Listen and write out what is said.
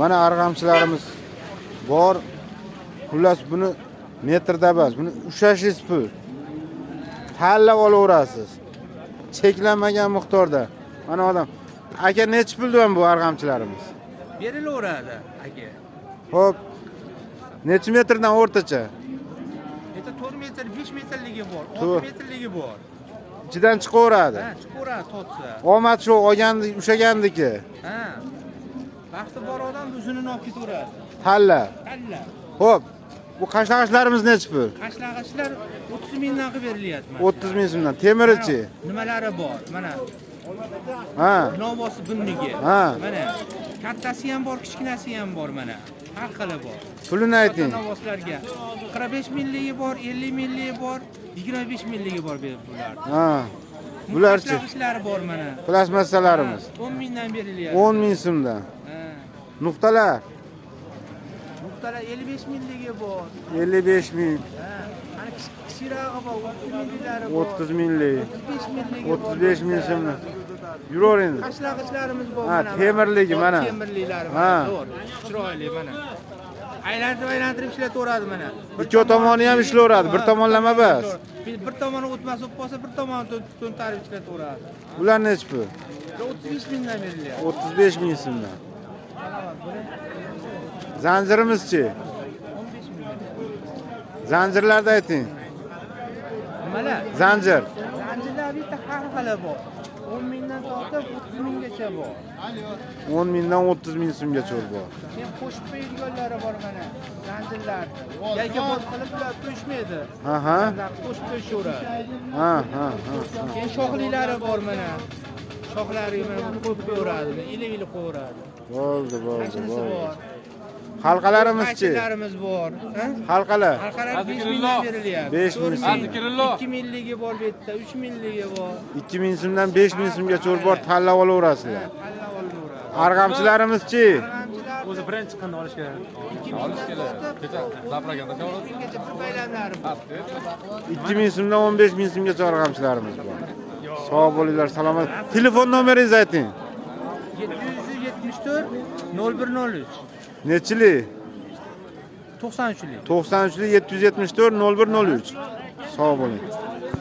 Mana arg'amchilarimiz bor. Xullas buni metrda emas, buni ushlashingiz pul. Tanlab olaverasiz. Cheklanmagan miqdorda. Mana odam, aka necha puldan bu arg'amchilarimiz? Berilaveradi aka. Xo'p. Necha metrdan o'rtacha? 4 metr, 5 metrligi bor, 6 metrligi bor. Ichidan chiqaveradi. Ha, chiqaveradi totsa. Omad shu olgandi, ushagandiki. Ha. Vaqti bor odam o'zini olib ketaveradi. Tanlab. Tanlab. Xo'p. Bu qashlag'ichlarimiz necha pul? Qashlag'ichlar 30 mingdan qilib berilyapti. 30 ming so'mdan. Temirichi. Nimalari bor? Mana Ha. Novosi bunniki. Ha. Mana kattasi ham bor, kichkinasi ham bor mana. Har xili bor. Pulini ayting. Novoslarga 45 mingligi bor, 50 mingligi bor, 25 mingligi bor bular. Ha. Bularchi. Qashlag'ichlari bor mana. Plasmassalarimiz. 10 mingdan berilyapti. 10 ming so'mdan. Ha. Nuqtalar. Nuqtalar 55 mingligi bor. 55 ming. Ha. Ana kichirog'i bor, 30 minglilari bor. 30 minglik. 35 mingligi bor. 35 ming so'mdan. Yurar endi. Qashlag'ichlarimiz bor Ha, mana. temirligi mana. Temirliklari Ha. mana, zo'r, chiroyli mana. Aylantirib ishlataveradi mana. Ikki tomoni ham ishlayveradi, bir tomonlama emas. Bir tomoni o'tmas bo'lib qolsa, bir tomoni to'ntarib ishlataveradi. Ular necha pul? 35 mingdan berilyapti. 35 ming so'mdan. Zanjirimizchi? 15 ming. Zanjirlarda ayting. Nimalar? Zanjir. Zanjirlar bitta har xili bor. 10 mingdan tortib 30 minggacha bor. 10 mingdan 30 ming so'mgacha bor. Keyin qo'shib qo'yadiganlari bor mana. Zanjirlar. Yoki bot qilib ular qo'shmaydi. Aha. Qo'shib qo'yishaveradi. Ha, ha, ha. Keyin shoxliklari bor mana. Shoxlari mana qo'yib qo'yaveradi, ili-ili qo'yaveradi. Bo'ldi, bo'ldi, Mashinasi bo'ldi. bor. Halqalarimizchi? Qaychilarimiz bor. Halqalar. Halqalar 5 mingdan berilyapti. 5 ming so'm. 2 mingligi bor bu yerda, 3 mingligi bor. 2 ming so'mdan 5 ming so'mgacha bor, tanlab olaverasizlar. Tanlab olaveradi. Arg'amchilarimizchi? O'zi birinchi chiqqanda olish kerak. Olish kerak. Kecha zapraganda oladi. Bungacha bir bayramlari bor. 2 ming so'mdan 15 ming so'mgacha arg'amchilarimiz bor. Sog' bo'linglar, salomat. Telefon nomeringizni ayting. 774 0103. Nechili? 93lik. 93li 774 0103. Sog' bo'ling.